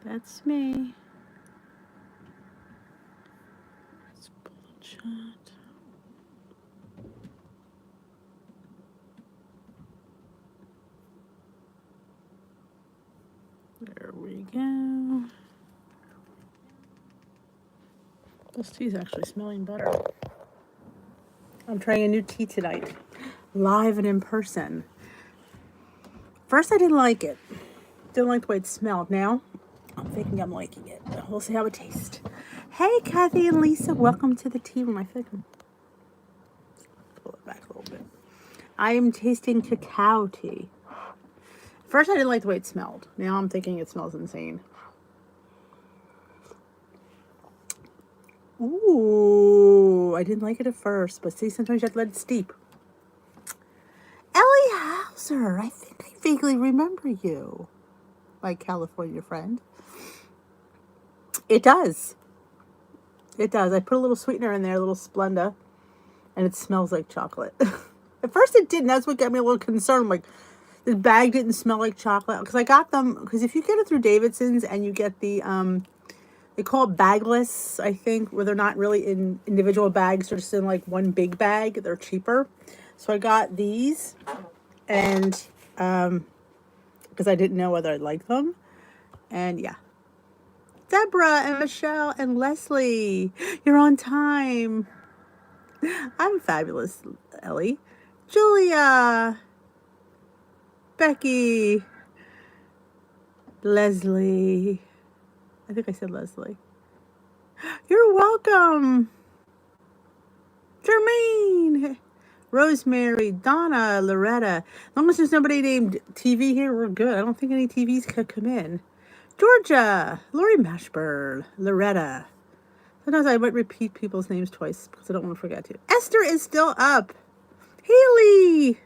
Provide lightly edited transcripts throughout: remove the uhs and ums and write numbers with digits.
That's me. It's bullet shot. There we go. This tea's actually smelling better. I'm trying a new tea tonight, live and in person. First, I didn't like it. Didn't like the way it smelled. Now, I'm thinking I'm liking it. We'll see how it tastes. Hey, Kathy and Lisa, welcome to the tea room. I think I'm pull it back a little bit. I am tasting cacao tea. First, I didn't like the way it smelled. Now, I'm thinking it smells insane. Ooh, I didn't like it at first, but see, sometimes you have to let it steep. Ellie Hauser, I think I vaguely remember you, my California friend. It does. It does. I put a little sweetener in there, a little Splenda, and it smells like chocolate. At first it didn't. That's what got me a little concerned. I'm like, the bag didn't smell like chocolate. Because I got them, because if you get it through Davidson's and you get the, they call it bagless, I think, where they're not really in individual bags. They're just in like one big bag. They're cheaper. So I got these, and, because I didn't know whether I'd like them. And yeah. Deborah and Michelle and Leslie, you're on time. I'm fabulous, Ellie. Julia, Becky, Leslie. I think I said Leslie. You're welcome. Jermaine, Rosemary, Donna, Loretta. As long as there's nobody named TV here, we're good. I don't think any TVs could come in. Georgia, Lori Mashburn, Loretta. Sometimes I might repeat people's names twice because I don't want to forget to. Esther is still up. Haley.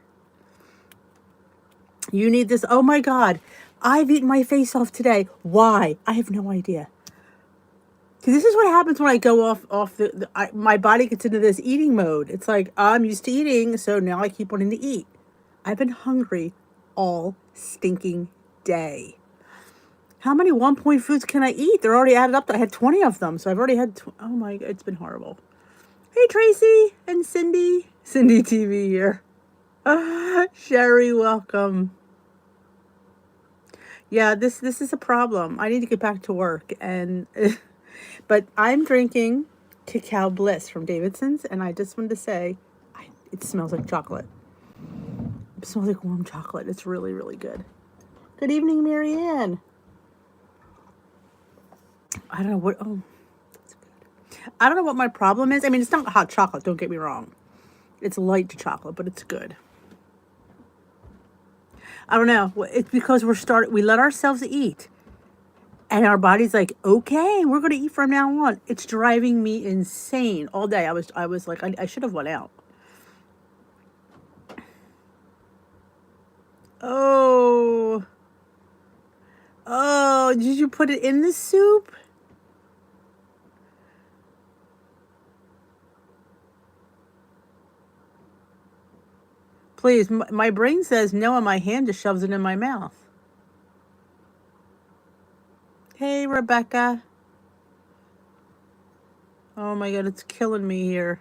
You need this. Oh my God. I've eaten my face off today. Why? I have no idea. This is what happens when I go off my body gets into this eating mode. It's like, I'm used to eating, so now I keep wanting to eat. I've been hungry all stinking day. How many 1-point foods can I eat? They're already added up. I had 20 of them, so I've already had, oh my God, it's been horrible. Hey, Tracy and Cindy. Cindy TV here. Sherry, welcome. Yeah, this is a problem. I need to get back to work, and but I'm drinking Cacao Bliss from Davidson's, and I just wanted to say, it smells like chocolate. It smells like warm chocolate. It's really, really good. Good evening, Marianne. I don't know what. Oh, that's good. I don't know what my problem is. I mean, it's not hot chocolate. Don't get me wrong. It's light chocolate, but it's good. I don't know. It's because we let ourselves eat. And our body's like, okay, we're going to eat from now on. It's driving me insane all day. I was like, I should have went out. Oh. Oh, did you put it in the soup? Please, my brain says no, and my hand just shoves it in my mouth. Hey, Rebecca. Oh my God, it's killing me here.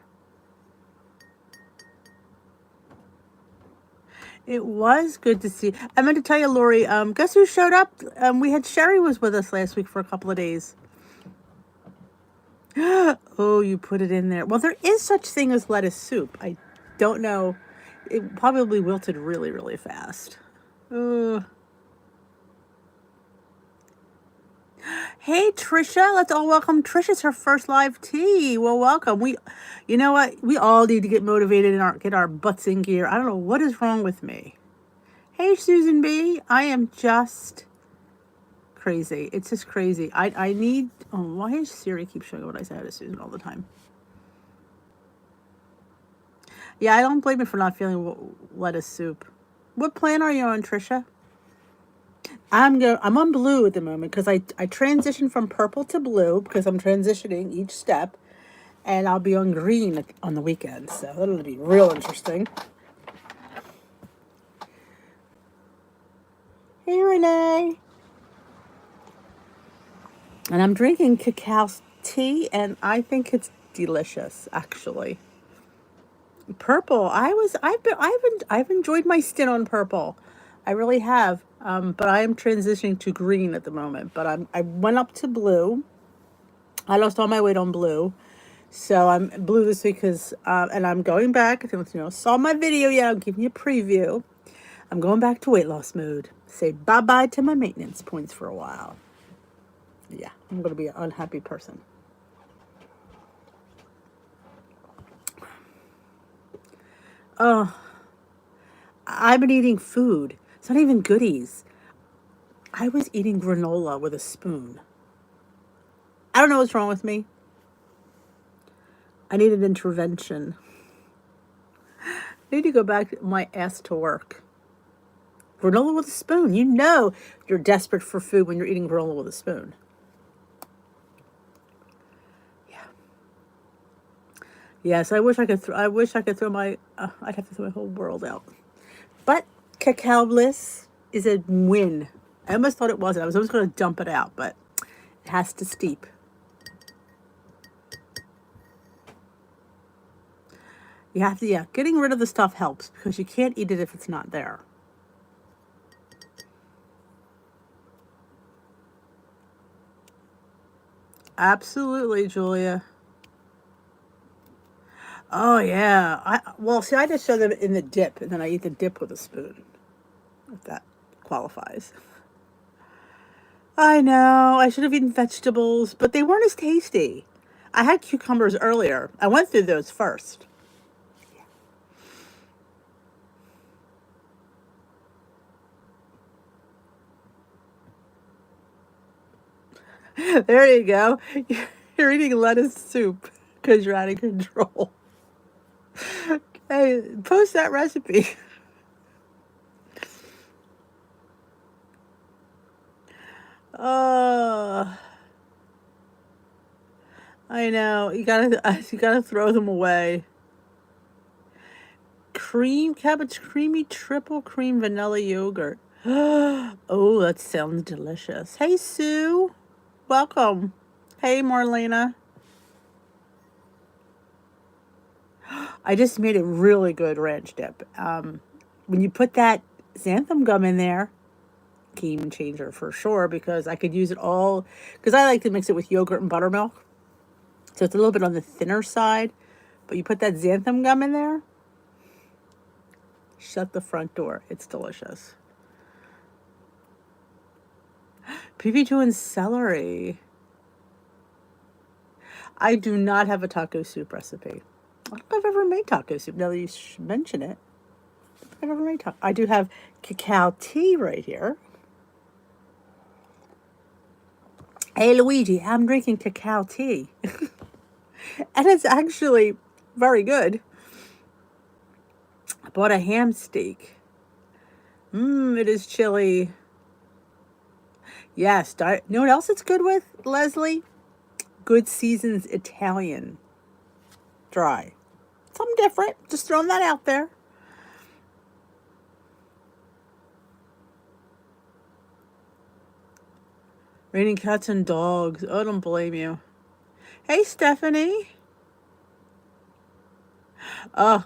It was good to see. I meant to tell you, Lori, guess who showed up? We had Sherry was with us last week for a couple of days. Oh, you put it in there. Well, there is such thing as lettuce soup. I don't know. It probably wilted really, really fast. Hey, Trisha. Let's all welcome Trisha. It's her first live tea. Well, welcome. You know what? We all need to get motivated and get our butts in gear. I don't know what is wrong with me. Hey, Susan B. I am just crazy. It's just crazy. I need. Oh, why does Siri keep showing what I say to Susan all the time? Yeah, I don't blame you for not feeling lettuce soup. What plan are you on, Trisha? I'm on blue at the moment because I transitioned from purple to blue because I'm transitioning each step, and I'll be on green on the weekend. So that'll be real interesting. Hey, Renee. And I'm drinking cacao tea, and I think it's delicious, actually. Purple. I've enjoyed my stint on purple. I really have. But I am transitioning to green at the moment. But I went up to blue. I lost all my weight on blue. So I'm blue this week because, and I'm going back. If you saw my video yet, I'm giving you a preview. I'm going back to weight loss mode. Say bye-bye to my maintenance points for a while. Yeah, I'm going to be an unhappy person. Oh, I've been eating food. It's not even goodies. I was eating granola with a spoon. I don't know what's wrong with me. I need an intervention. I need to go back my ass to work. Granola with a spoon. You know you're desperate for food when you're eating granola with a spoon. Yeah. Yes, I wish I could. I wish I could throw my. I'd have to throw my whole world out. But cacao bliss is a win. I almost thought it wasn't. I was almost going to dump it out, but it has to steep. You have to, yeah, getting rid of the stuff helps because you can't eat it if it's not there. Absolutely, Julia. Oh, yeah. Well, see, I just show them in the dip, and then I eat the dip with a spoon, if that qualifies. I know. I should have eaten vegetables, but they weren't as tasty. I had cucumbers earlier. I went through those first. There you go. You're eating lettuce soup because you're out of control. Hey, post that recipe. Oh, I know. You gotta throw them away. Cream cabbage creamy triple cream vanilla yogurt. Oh, that sounds delicious. Hey, Sue. Welcome. Hey, Marlena. I just made a really good ranch dip. When you put that xanthan gum in there, game changer for sure because I could use it all. Because I like to mix it with yogurt and buttermilk. So it's a little bit on the thinner side. But you put that xanthan gum in there, shut the front door. It's delicious. PB2 and celery. I do not have a taco soup recipe. I don't know if I've ever made taco soup. Now that you mention it, I've never made taco. I do have cacao tea right here. Hey, Luigi, I'm drinking cacao tea. And it's actually very good. I bought a ham steak. It is chili. Yes. You know what else it's good with, Leslie? Good Seasons Italian. Dry. Something different. Just throwing that out there. Raining cats and dogs. Oh, don't blame you. Hey, Stephanie.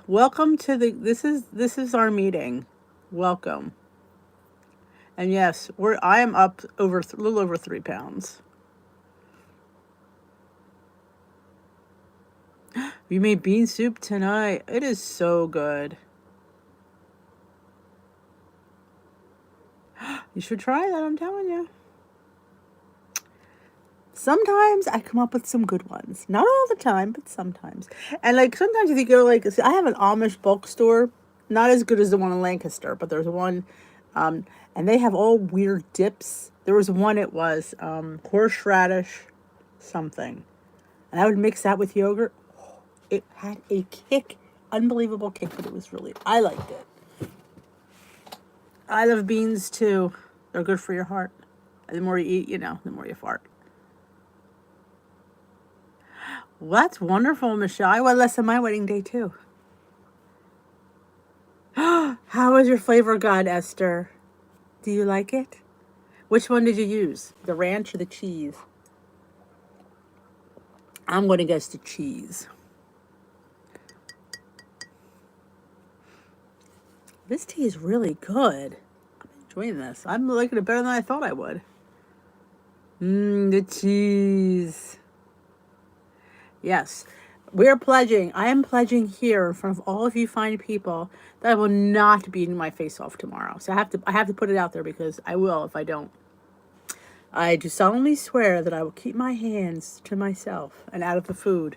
Welcome to this is our meeting. Welcome. And yes, I am up over a little over 3 pounds. We made bean soup tonight. It is so good. You should try that, I'm telling you. Sometimes I come up with some good ones. Not all the time, but sometimes. And like sometimes if you go like, I have an Amish bulk store, not as good as the one in Lancaster, but there's one, and they have all weird dips. There was one, it was horseradish something. And I would mix that with yogurt. It had a kick, unbelievable kick, but it was I liked it. I love beans too. They're good for your heart. The more you eat, the more you fart. Well, that's wonderful, Michelle. I went less than my wedding day, too. How was your flavor guide, Esther? Do you like it? Which one did you use? The ranch or the cheese? I'm going to guess the cheese. This tea is really good. I'm enjoying this. I'm liking it better than I thought I would. The cheese. Yes. We're pledging. I am pledging here in front of all of you fine people that I will not be eating my face off tomorrow. So I have to put it out there because I will if I don't. I do solemnly swear that I will keep my hands to myself and out of the food.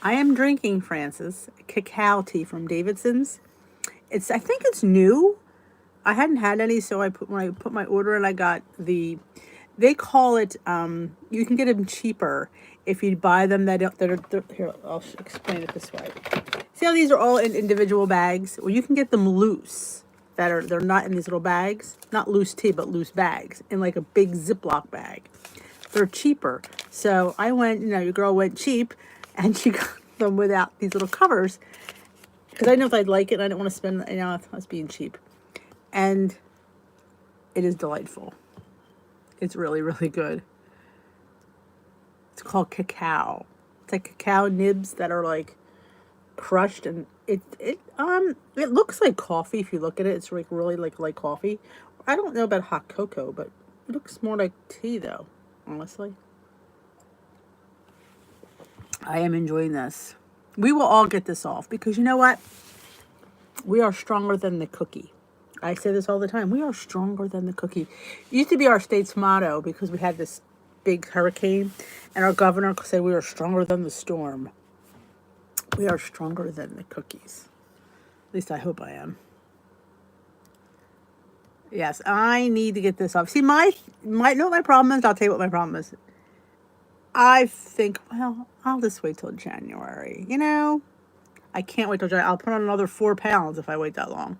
I am drinking, Francis, cacao tea from Davidson's. I think it's new. I hadn't had any, so when I put my order in, I got they call it, you can get them cheaper if you buy them here, I'll explain it this way. See how these are all in individual bags? Well, you can get them loose. They're not in these little bags. Not loose tea, but loose bags in like a big Ziploc bag. They're cheaper. So I went, your girl went cheap and she got them without these little covers because I didn't know if I'd like it and I didn't want to spend, I was being cheap. And it is delightful. It's really, really good. It's called cacao. It's like cacao nibs that are like crushed, and it looks like coffee if you look at it. It's like really like coffee. I don't know about hot cocoa, but it looks more like tea though, honestly. I am enjoying this. We will all get this off because you know what? We are stronger than the cookie. I say this all the time. We are stronger than the cookie. It used to be our state's motto because we had this big hurricane and our governor said we are stronger than the storm. We are stronger than the cookies. At least I hope I am. Yes, I need to get this off. See, my problem is? I'll tell you what my problem is. I think, well, I'll just wait till January. I can't wait till January. I'll put on another 4 pounds if I wait that long.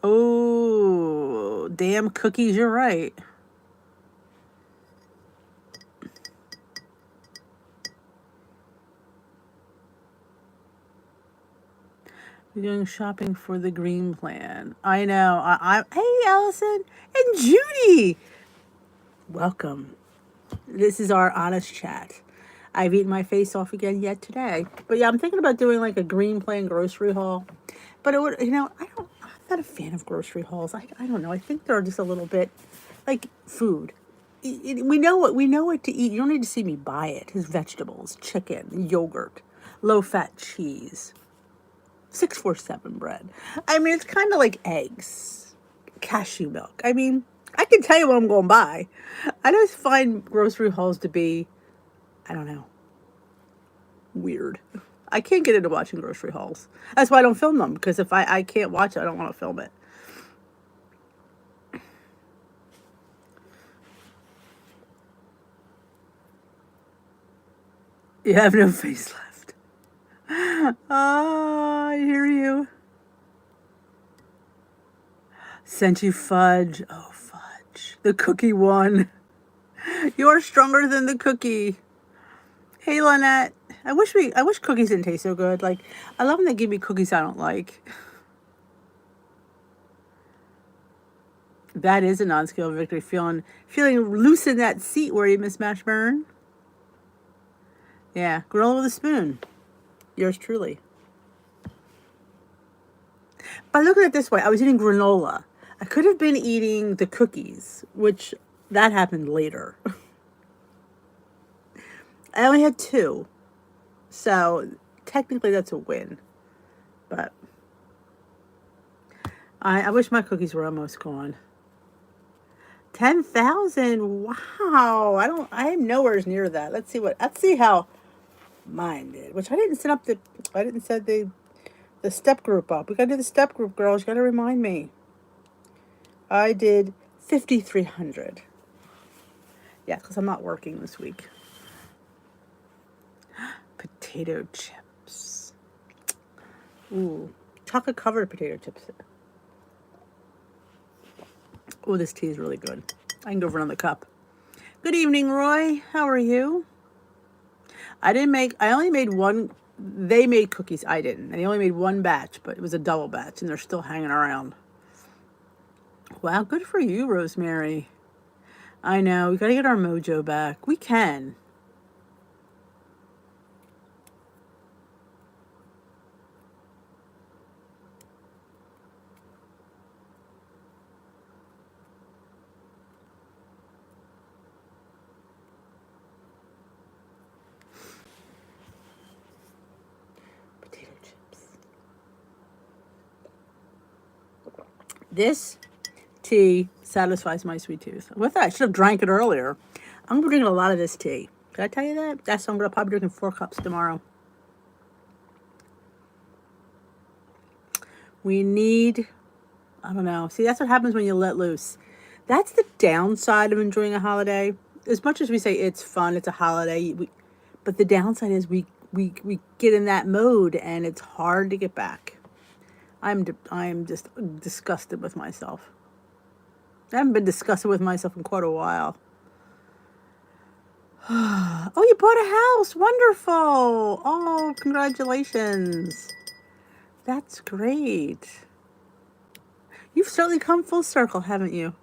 Oh, damn cookies, you're right. We're going shopping for the green plan. I know. Hey, Allison and Judy. Welcome. This is our honest chat. I've eaten my face off again yet today. But yeah, I'm thinking about doing like a green plan grocery haul. But it would, I'm not a fan of grocery hauls. I don't know. I think they're just a little bit like food. We know what to eat. You don't need to see me buy it. It's vegetables, chicken, yogurt, low-fat cheese, 647 bread. I mean, it's kind of like eggs, cashew milk. I mean, I can tell you what I'm going to buy. I just find grocery hauls to be, I don't know, weird. I can't get into watching grocery hauls. That's why I don't film them, because if I can't watch it, I don't want to film it. You have no face left. I hear you. Sent you fudge. Oh, fudge. The cookie one. You're stronger than the cookie. Hey, Lynette. I wish cookies didn't taste so good. Like, I love when they give me cookies I don't like. That is a non-scale victory. Feeling loose in that seat where you, Miss Mashburn. Yeah, granola with a spoon. Yours truly. But look at it this way. I was eating granola. I could have been eating the cookies, which that happened later. I only had 2. So technically that's a win. But I wish my cookies were almost gone. 10,000. Wow. I am nowhere near that. Let's see how mine did. Which I didn't set the step group up. We gotta do the step group, girls. You gotta remind me. I did 5,300. Yeah, because I'm not working this week. Potato chips. Ooh, chocolate covered potato chips. Oh, this tea is really good. I can go for another cup. Good evening, Roy. How are you? I only made one. They made cookies. I didn't. And they only made one batch, but it was a double batch, and they're still hanging around. Wow, good for you, Rosemary. I know. We got to get our mojo back. We can. Potato chips. This tea satisfies my sweet tooth. With that, I should have drank it earlier. I'm going to be drinking a lot of this tea. Did I tell you that? That's I'm going to probably drinking 4 cups tomorrow. We need, I don't know. See, that's what happens when you let loose. That's the downside of enjoying a holiday. As much as we say it's fun, it's a holiday, but the downside is we get in that mode and it's hard to get back. I'm just disgusted with myself. I haven't been disgusted with myself in quite a while. Oh, you bought a house. Wonderful. Oh, congratulations. That's great. You've certainly come full circle, haven't you?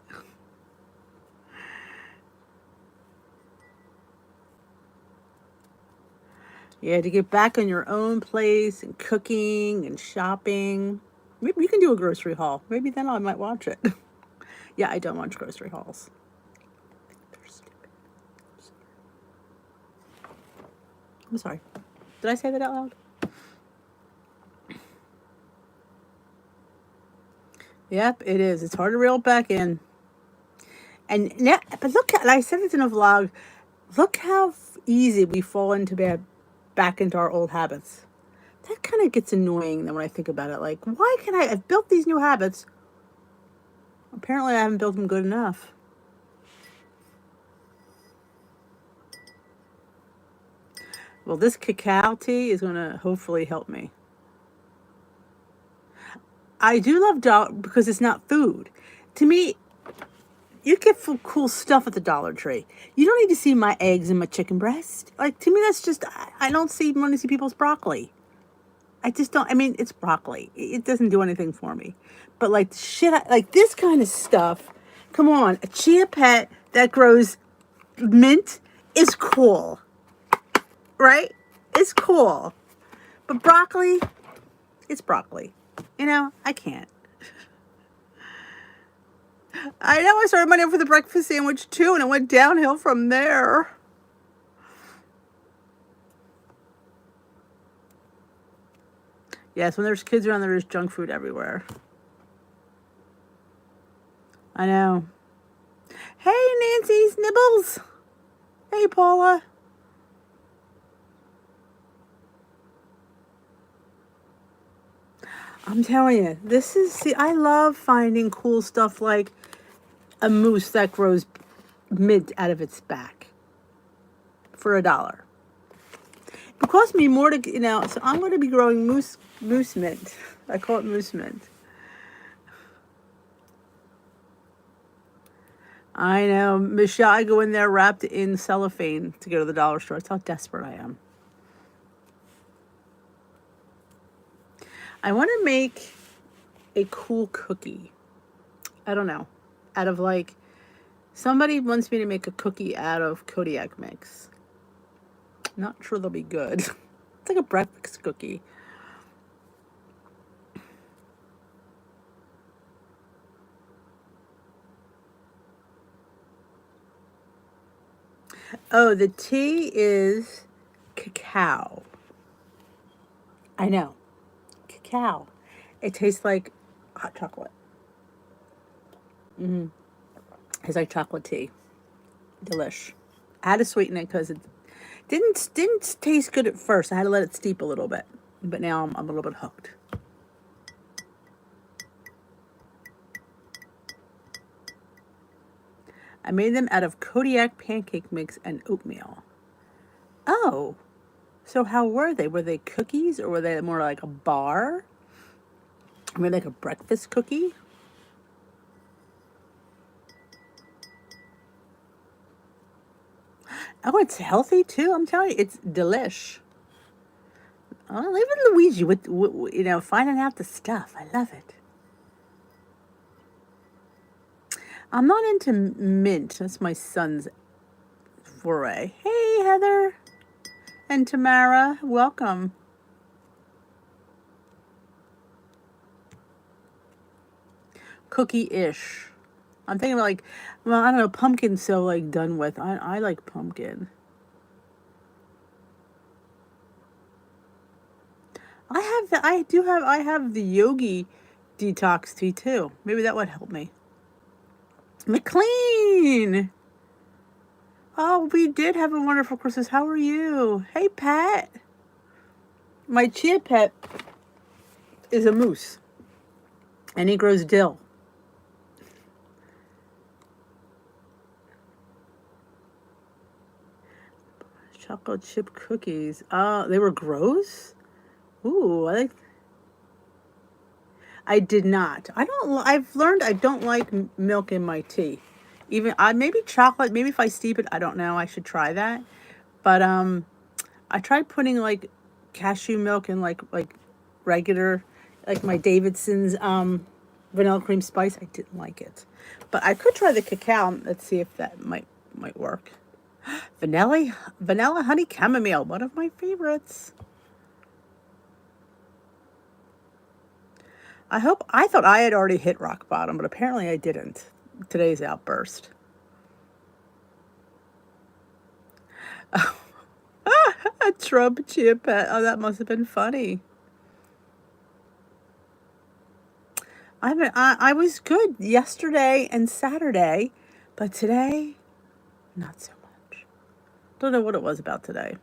Yeah, to get back on your own place and cooking and shopping. Maybe you can do a grocery haul. Maybe then I might watch it. Yeah, I don't watch grocery hauls. They're stupid. I'm sorry. Did I say that out loud? Yep, it is. It's hard to reel it back in. And yeah, but look, and I said this in a vlog. Look how easy we fall into back into our old habits. That kind of gets annoying then when I think about it. Like, why can I've built these new habits. Apparently I haven't built them good enough. Well, this cacao tea is going to hopefully help me. I do love dog because it's not food. To me, you get cool stuff at the Dollar Tree. You don't need to see my eggs and my chicken breast. Like, to me, that's just, I don't want to see people's broccoli. I just don't, I mean, it's broccoli. It doesn't do anything for me. But like shit, like this kind of stuff, come on, a chia pet that grows mint is cool. Right? It's cool. But broccoli, it's broccoli. You know, I can't. I know I started my day for the breakfast sandwich too, and it went downhill from there. Yes, when there's kids around, there's junk food everywhere. I know. Hey, Nancy's Nibbles. Hey, Paula. I'm telling you, see, I love finding cool stuff like a moose that grows mint out of its back for $1. It cost me more to, so I'm going to be growing moose mint. I call it moose mint. I know. Michelle, I go in there wrapped in cellophane to go to the dollar store. That's how desperate I am. I want to make a cool cookie. I don't know. Out of like, somebody wants me to make a cookie out of Kodiak mix. Not sure they'll be good. It's like a breakfast cookie. Oh, the tea is cacao. I know. Cacao. It tastes like hot chocolate. It's like chocolate tea. Delish. I had to sweeten it because it didn't taste good at first. I had to let it steep a little bit. But now I'm a little bit hooked. I made them out of Kodiak pancake mix and oatmeal. Oh, so how were they? Were they cookies or were they more like a bar? I mean, like a breakfast cookie? Oh, it's healthy too. I'm telling you, it's delish. Oh, leaving Luigi with finding out the stuff. I love it. I'm not into mint. That's my son's foray. Hey, Heather and Tamara, welcome. Cookie-ish. I'm thinking like, well, I don't know, pumpkin's so like done with. I like pumpkin. I have the yogi detox tea too. Maybe that would help me. McLean. Oh, we did have a wonderful Christmas. How are you? Hey, Pat. My chia pet is a moose, and he grows dill. Chocolate chip cookies. They were gross. Ooh, I did not. I've learned I don't like milk in my tea. Even maybe chocolate. Maybe if I steep it, I don't know. I should try that. But I tried putting like cashew milk in like regular, like my Davidson's vanilla cream spice. I didn't like it. But I could try the cacao. Let's see if that might work. Vanilla honey chamomile, one of my favorites. I thought I had already hit rock bottom, but apparently I didn't. Today's outburst. A Trump chia pet. Oh, that must have been funny. I was good yesterday and Saturday, but today, not so much. Don't know what it was about today.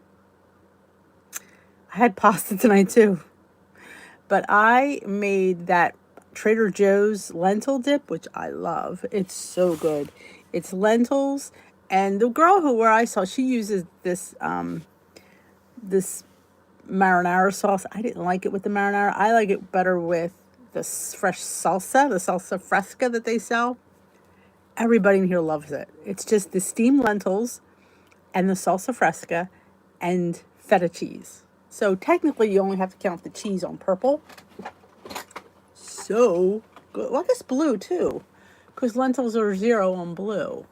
I had pasta tonight too. But I made that Trader Joe's lentil dip, which I love. It's so good. It's lentils, and the girl where I saw, she uses this this marinara sauce. I didn't like it with the marinara. I like it better with the fresh salsa, the salsa fresca that they sell. Everybody in here loves it. It's just the steamed lentils and the salsa fresca and feta cheese. So technically you only have to count the cheese on purple. So good. Well, I guess blue too, because lentils are 0 on blue.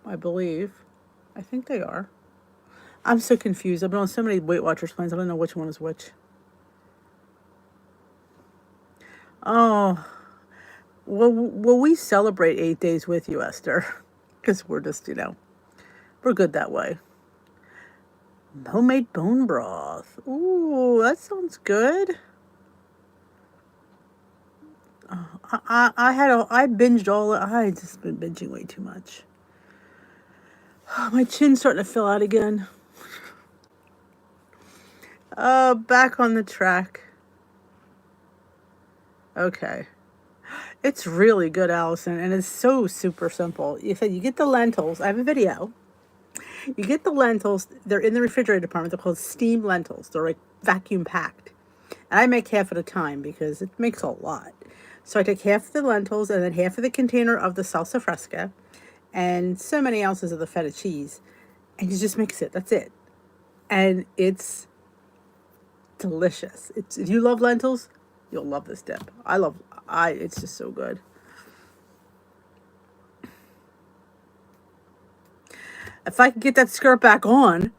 I believe. I think they are. I'm so confused. I've been on so many Weight Watchers plans. I don't know which one is which. Oh, will we celebrate 8 days with you, Esther? Because we're just, we're good that way. Homemade bone broth. Ooh, that sounds good. I binged I just been binging way too much. My chin's starting to fill out again. Back on the track. Okay. It's really good, Allison, and it's so super simple. You said you get the lentils. I have a video. You get the lentils. They're in the refrigerator department. They're called steamed lentils. They're like vacuum packed. And I make half at a time because it makes a lot. So I take half of the lentils and then half of the container of the salsa fresca and so many ounces of the feta cheese. And you just mix it. That's it. And it's delicious. If you love lentils, you'll love this dip. It's just so good. If I could get that skirt back on,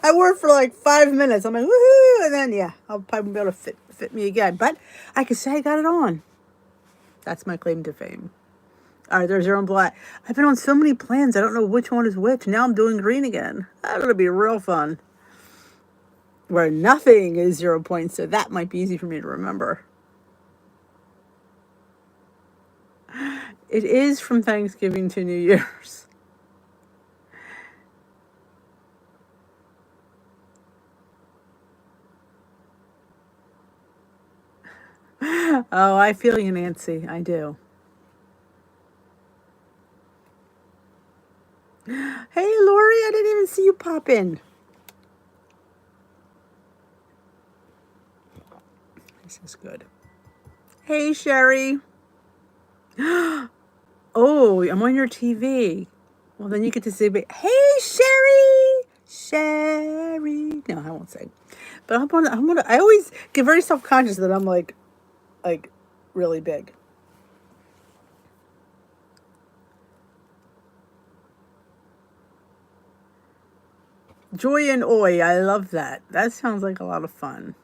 I wore it for like 5 minutes. I'm like, woohoo! And then, I'll probably be able to fit me again. But I could say I got it on. That's my claim to fame. All right, there's your own black. I've been on so many plans. I don't know which one is which. Now I'm doing green again. That's going to be real fun. Where nothing is 0 points, so that might be easy for me to remember. It is from Thanksgiving to New Year's. Oh, I feel you, Nancy. I do. Hey, Lori, I didn't even see you pop in. This is good. Hey, Sherry. Oh, I'm on your TV. Well, then you get to say, hey, Sherry! Sherry. No, I won't say. But I always get very self-conscious that I'm like really big. Joy and Oi, I love that. That sounds like a lot of fun.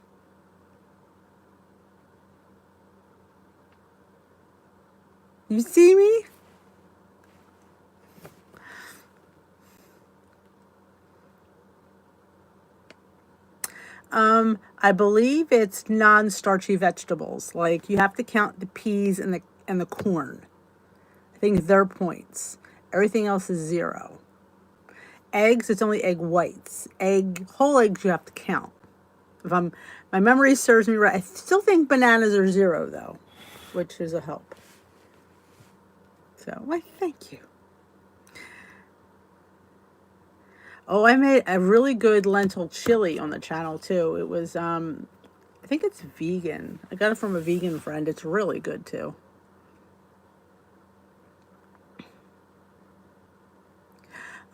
You see me? I believe it's non-starchy vegetables. Like you have to count the peas and the corn. I think they're points. Everything else is 0. Eggs, it's only egg whites. Whole eggs you have to count. My memory serves me right. I still think bananas are 0 though, which is a help. So, why, thank you. Oh, I made a really good lentil chili on the channel too. It was, I think it's vegan. I got it from a vegan friend. It's really good too.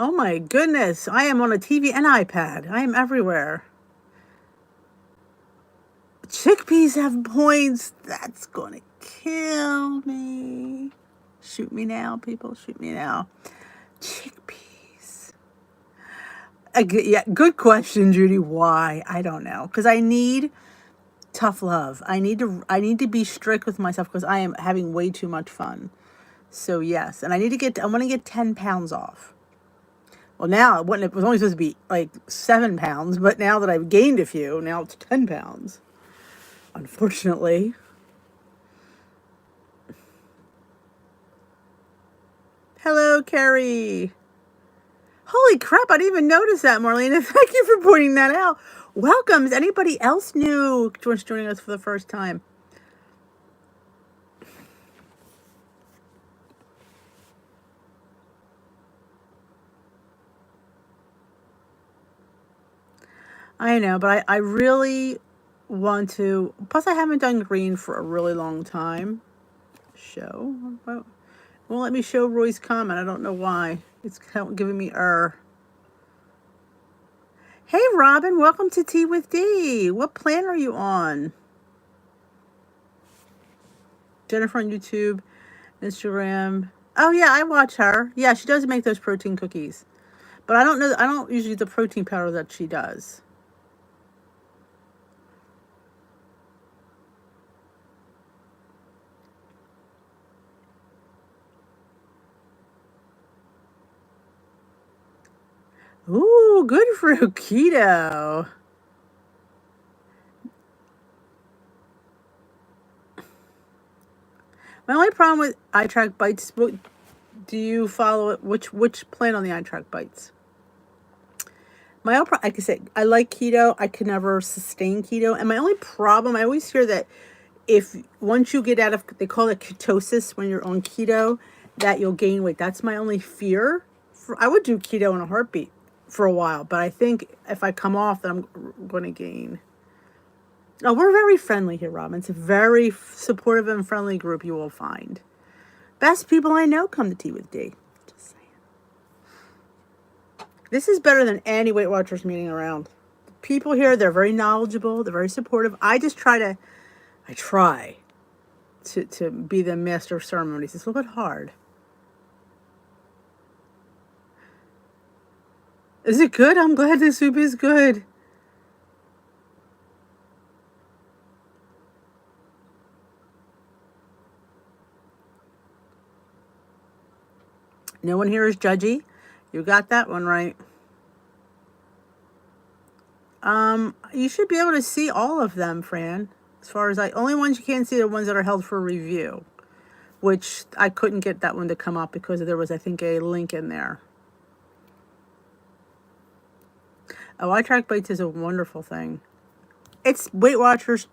Oh my goodness. I am on a TV and iPad. I am everywhere. Chickpeas have points. That's gonna kill me. Shoot me now, people. Shoot me now. Chickpeas. Yeah, good question, Judy. Why? I don't know. Because I need tough love. I need to be strict with myself because I am having way too much fun. So yes, and I want to get 10 pounds off. Well, now it was only supposed to be like 7 pounds, but now that I've gained a few, now it's 10 pounds. Unfortunately. Hello, Carrie. Holy crap, I didn't even notice that, Marlena. Thank you for pointing that out. Welcome. Is anybody else new joining us for the first time? I know, but I really want to. Plus, I haven't done green for a really long time. Show. Won't let me show Roy's comment. I don't know why. It's giving me error. Hey, Robin. Welcome to Tea with D. What plan are you on? Jennifer on YouTube, Instagram. Oh, yeah, I watch her. Yeah, she does make those protein cookies. But I don't know. I don't usually use the protein powder that she does. Ooh, good for keto. My only problem with iTrack Bites, do you follow it? Which plan on the iTrack Bites? My own like I said, I like keto. I could never sustain keto. And my only problem, I always hear that once you get out of, they call it ketosis when you're on keto, that you'll gain weight. That's my only fear. I would do keto in a heartbeat for a while, but I think if I come off, then I'm going to gain. Oh, we're very friendly here, Robin. It's a very supportive and friendly group you will find. Best people I know come to Tea with D. Just saying. This is better than any Weight Watchers meeting around. The people here, they're very knowledgeable. They're very supportive. I try to be the master of ceremonies. It's a little bit hard. Is it good? I'm glad the soup is good. No one here is judgy. You got that one right. You should be able to see all of them, Fran. As far as only ones you can't see are ones that are held for review, which I couldn't get that one to come up because there was, I think, a link in there. Oh, iTrack Bites is a wonderful thing. It's Weight Watchers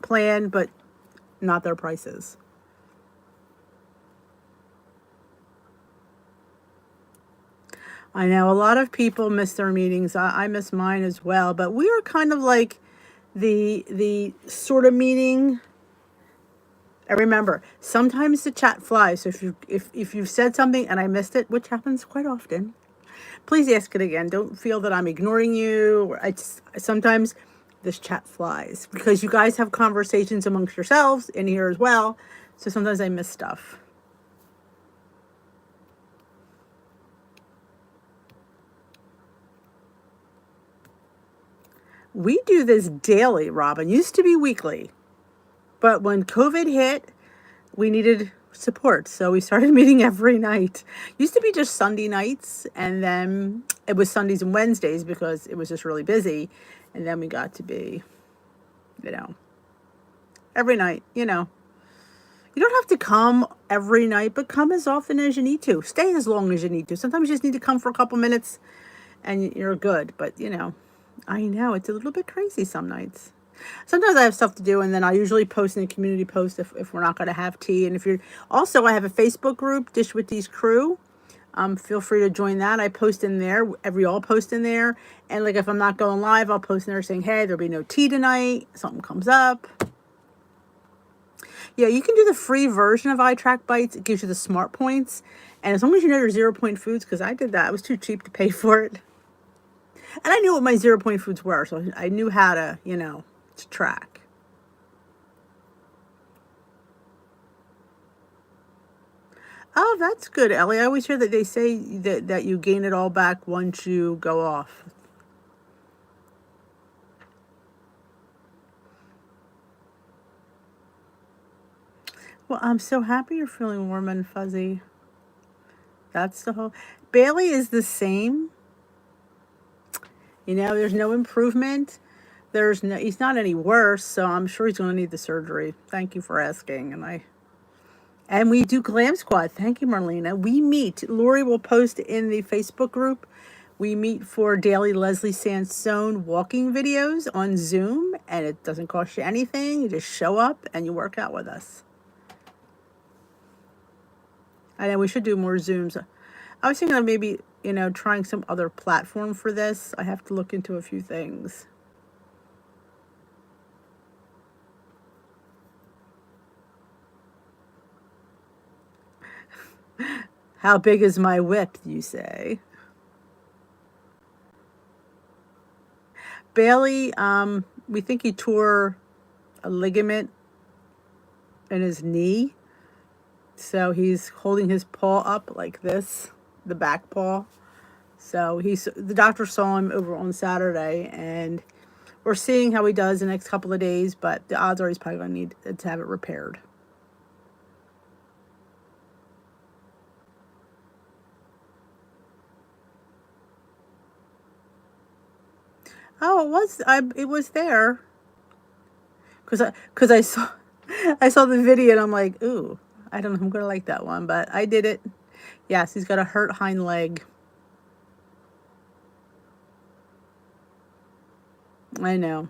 plan, but not their prices. I know a lot of people miss their meetings. I miss mine as well, but we are kind of like the sort of meeting And remember, sometimes the chat flies. So if you've said something and I missed it, which happens quite often, please ask it again. Don't feel that I'm ignoring you. I just, sometimes this chat flies because you guys have conversations amongst yourselves in here as well. So sometimes I miss stuff. We do this daily, Robin. Used to be weekly. But when COVID hit, we needed support. So we started meeting every night. Used to be just Sunday nights, and then it was Sundays and Wednesdays because it was just really busy. And then we got to be, you know, every night, you know. You don't have to come every night, but come as often as you need to. Stay as long as you need to. Sometimes you just need to come for a couple minutes and you're good. But, you know, I know it's a little bit crazy some nights. Sometimes I have stuff to do, and then I usually post in a community post if we're not going to have tea. And if you're also, I have a Facebook group, Dish with These Crew. Feel free to join that. I post in there. We all post in there. And like if I'm not going live, I'll post in there saying, hey, there'll be no tea tonight. Something comes up. Yeah, you can do the free version of iTrack Bites. It gives you the smart points. And as long as you know your 0 point foods, because I did that. It was too cheap to pay for it. And I knew what my 0 point foods were, so I knew how to, you know, to track. Oh, that's good, Ellie. I always hear that they say that you gain it all back once you go off. Well, I'm so happy you're feeling warm and fuzzy. That's the whole... Bailey is the same. You know, there's no improvement. He's not any worse, so I'm sure he's going to need the surgery. Thank you for asking. And we do Glam Squad. Thank you, Marlena. We meet. Lori will post in the Facebook group. We meet for daily Leslie Sansone walking videos on Zoom, and it doesn't cost you anything. You just show up and you work out with us. I know we should do more Zooms. I was thinking of maybe, you know, trying some other platform for this. I have to look into a few things. How big is my whip, you say? Bailey, we think he tore a ligament in his knee. So he's holding his paw up like this, the back paw. So the doctor saw him over on Saturday, and we're seeing how he does the next couple of days, but the odds are he's probably going to need to have it repaired. Oh, it was there. Cause I saw, I saw the video and I'm like, ooh, I don't know if I'm gonna like that one, but I did it. Yes, he's got a hurt hind leg. I know.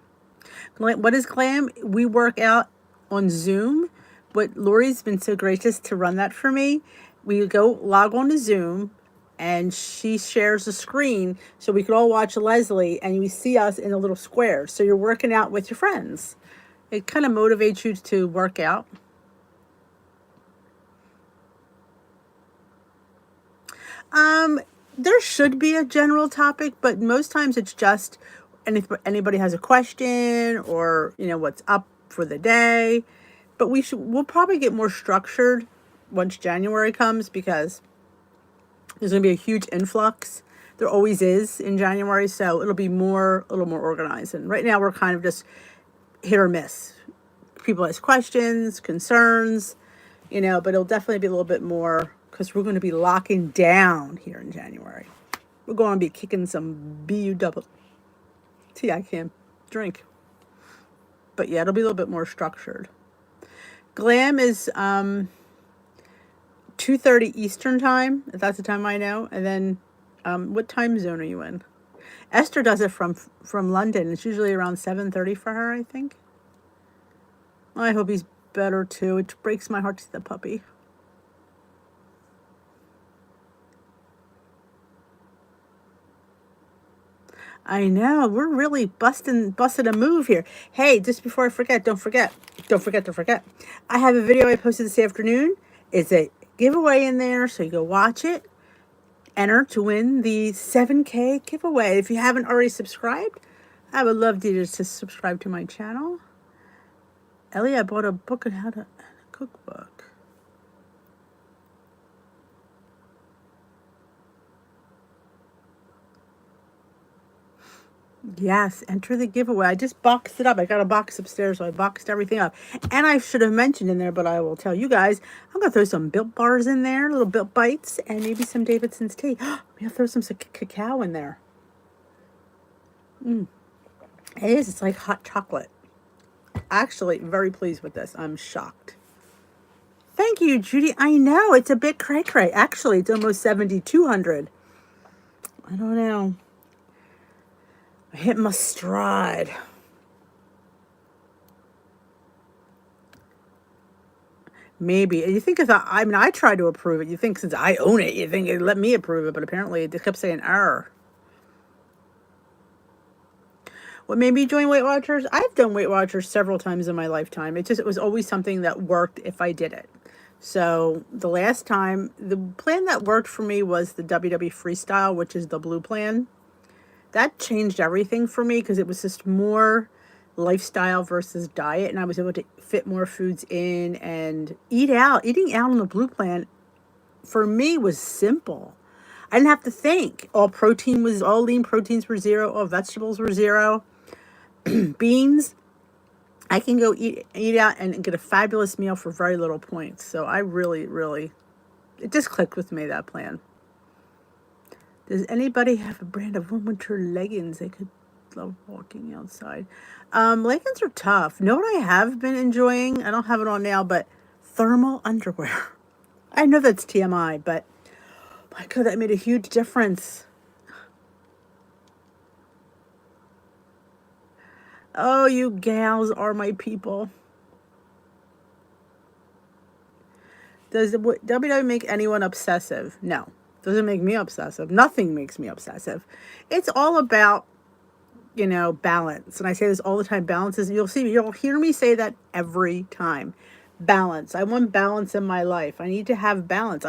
What is Glam? We work out on Zoom, but Lori's been so gracious to run that for me. We go log on to Zoom, and she shares the screen so we could all watch Leslie, and you see us in a little square. So you're working out with your friends. It kind of motivates you to work out. There should be a general topic, but most times it's just anybody has a question or, you know, what's up for the day. But we'll probably get more structured once January comes because there's going to be a huge influx. There always is in January, so it'll be a little more organized. And right now we're kind of just hit or miss. People ask questions, concerns, you know, but it'll definitely be a little bit more because we're going to be locking down here in January. We're going to be kicking some BU tea I can't drink. But yeah, it'll be a little bit more structured. Glam is 2:30 Eastern time, if that's the time I know. And then what time zone are you in? Esther does it from London. It's usually around 7:30 for her, I think. I hope he's better too. It breaks my heart to see the puppy. I know. We're really busting a move here. Hey, just before I forget, don't forget. I have a video I posted this afternoon. It's a giveaway in there, so you go watch it. Enter to win the 7K giveaway. If you haven't already subscribed, I would love you to subscribe to my channel. Ellie, I bought a book on how to cookbook. Yes, enter the giveaway. I just boxed it up. I got a box upstairs, so I boxed everything up. And I should have mentioned in there, but I will tell you guys, I'm going to throw some Built Bars in there, little Built Bites, and maybe some Davidson's tea. Maybe I'll throw some cacao in there. It is. It's like hot chocolate. Actually, very pleased with this. I'm shocked. Thank you, Judy. I know, it's a bit cray-cray. Actually, it's almost 7,200. I don't know. I hit my stride. Maybe. You think if I mean, I tried to approve it. You think since I own it, you think it let me approve it, but apparently it kept saying error. What made me join Weight Watchers? I've done Weight Watchers several times in my lifetime. It was always something that worked if I did it. So the last time, the plan that worked for me was the WW Freestyle, which is the blue plan. That changed everything for me because it was just more lifestyle versus diet, and I was able to fit more foods in and eat out. Eating out on the blue plan for me was simple. I didn't have to think. All lean proteins were zero, all vegetables were zero. Beans, I can go eat out and get a fabulous meal for very little points. So I really, it just clicked with me, that plan. Does anybody have a brand of winter leggings they could love walking outside? Leggings are tough. Know what I have been enjoying? I don't have it on now, but thermal underwear. I know that's TMI, but my God, that made a huge difference. Oh, you gals are my people. Does WW make anyone obsessive? No. Doesn't make me obsessive. Nothing makes me obsessive. It's all about, balance. And I say this all the time. Balance is, you'll hear me say that every time. Balance. I want balance in my life. I need to have balance.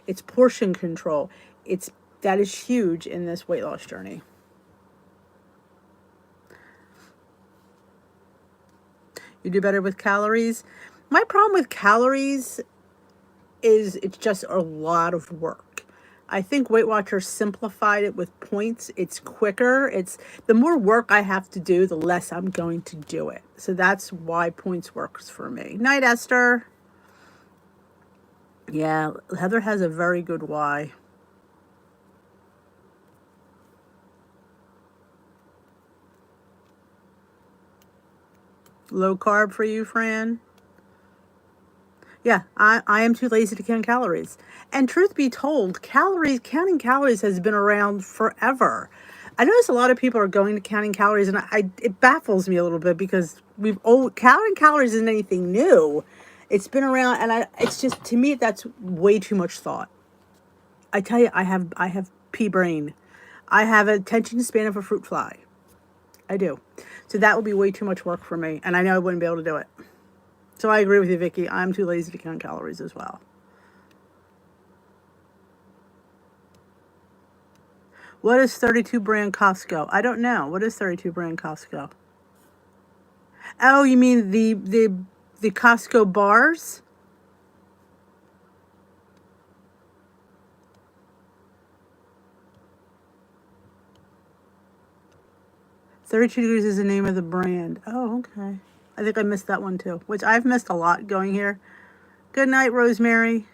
It's portion control. That is huge in this weight loss journey. You do better with calories. My problem with calories is it's just a lot of work. I think Weight Watchers simplified it with points. It's quicker. The more work I have to do, the less I'm going to do it. So that's why points works for me. Night, Esther. Yeah, Heather has a very good why. Low carb for you, Fran? Yeah, I am too lazy to count calories. And truth be told, counting calories has been around forever. I notice a lot of people are going to counting calories, and it baffles me a little bit because counting calories isn't anything new. It's been around, and it's just, to me, that's way too much thought. I tell you, I have pea brain. I have an attention span of a fruit fly. I do. So that would be way too much work for me, and I know I wouldn't be able to do it. So I agree with you, Vicki. I'm too lazy to count calories as well. What is 32 brand Costco? I don't know. What is 32 brand Costco? Oh, you mean the Costco bars? "32 Degrees" is the name of the brand. Oh, okay. I think I missed that one too, which I've missed a lot going here. Good night, Rosemary.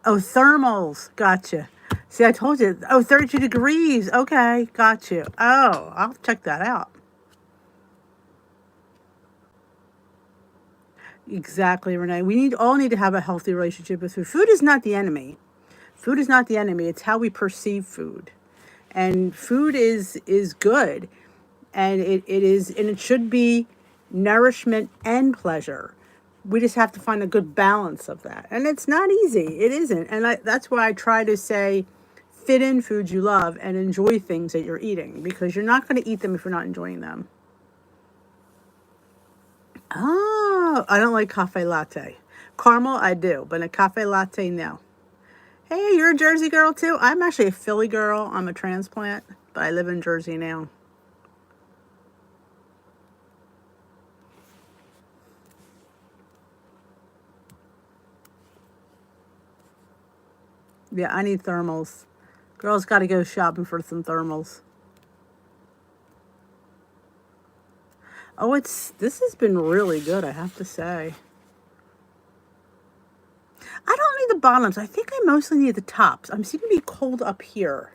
Oh, thermals. Gotcha. See, I told you. Oh, 32 degrees. Okay, got you. Oh, I'll check that out. Exactly, Renee. We all need to have a healthy relationship with food. Food is not the enemy. Food is not the enemy. It's how we perceive food. And food is good. And it should be nourishment and pleasure. we just have to find a good balance of that. And it's not easy. It isn't. And that's why I try to say fit in foods you love and enjoy things that you're eating, because you're not going to eat them if you're not enjoying them. Oh, I don't like cafe latte. Caramel, I do, but a cafe latte, no. Hey, you're a Jersey girl too? I'm actually a Philly girl. I'm a transplant, but I live in Jersey now. Yeah, I need thermals. Girls got to go shopping for some thermals. Oh, this has been really good, I have to say. I don't need the bottoms. I think I mostly need the tops. I'm seeming to be cold up here.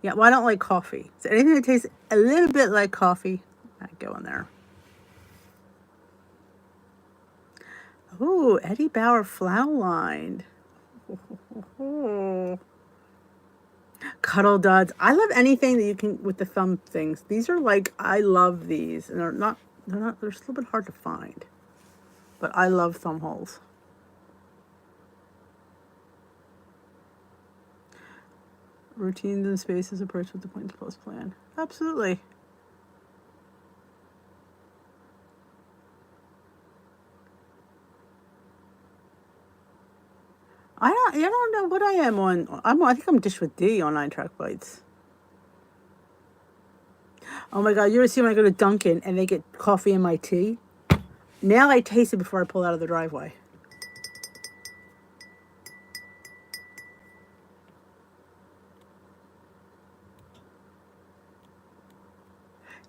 Yeah, well, I don't like coffee. So anything that tastes a little bit like coffee, I go in there. Ooh, Eddie Bauer flower lined. Cuddle duds. I love anything that you can with the thumb things. These are like, I love these. And they're just a little bit hard to find. But I love thumb holes. Routines and spaces approach with the Points Plus plan. Absolutely. I don't know what I am on. I think I'm Dish with D on 9-track bites. Oh my God, you ever see when I go to Dunkin' and they get coffee in my tea? Now I taste it before I pull out of the driveway.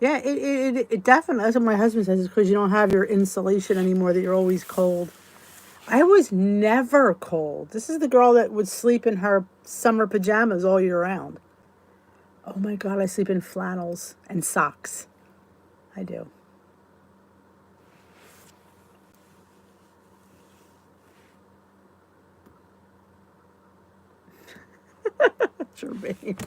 Yeah, it definitely, that's what my husband says, is because you don't have your insulation anymore, that you're always cold. I was never cold. This is the girl that would sleep in her summer pajamas all year round. Oh my God, I sleep in flannels and socks. I do. Jermaine.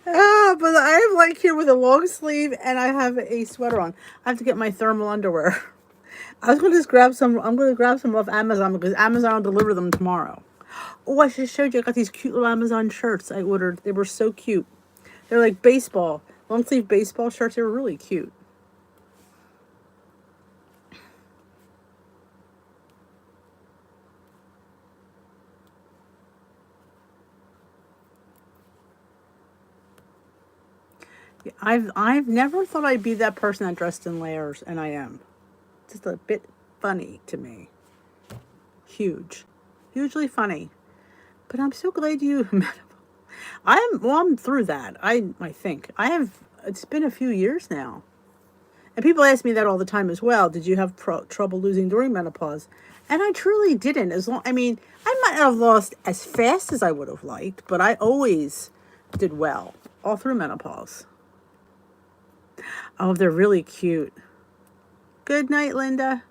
But I'm like here with a long sleeve and I have a sweater on. I have to get my thermal underwear. I was going to just grab some. I'm going to grab some off Amazon because Amazon will deliver them tomorrow. Oh, I should have showed you. I got these cute little Amazon shirts I ordered. They were so cute. They're like baseball, long sleeve baseball shirts. They were really cute. Yeah, I've never thought I'd be that person that dressed in layers, and I am. Just a bit funny to me. Huge, hugely funny. But I'm so glad you. I'm through that. I think I have. It's been a few years now, and people ask me that all the time as well. Did you have trouble losing during menopause? And I truly didn't. I mean, I might not have lost as fast as I would have liked, but I always did well all through menopause. Oh, they're really cute. Good night, Linda.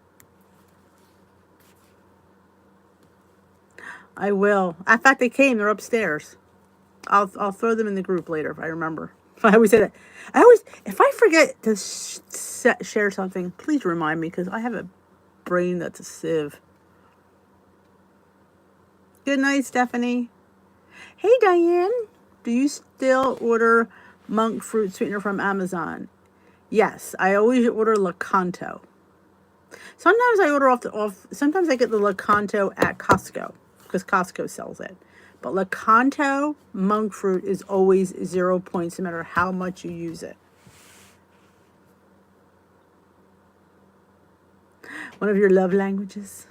I will. In fact, they came. They're upstairs. I'll throw them in the group later if I remember. I always say that. If I forget to share something, please remind me because I have a brain that's a sieve. Good night, Stephanie. Hey, Diane. Do you still order monk fruit sweetener from Amazon? Yes, I always order Lakanto. Sometimes I order sometimes I get the Lakanto at Costco because Costco sells it. But Lakanto monk fruit is always 0 points no matter how much you use it. One of your love languages.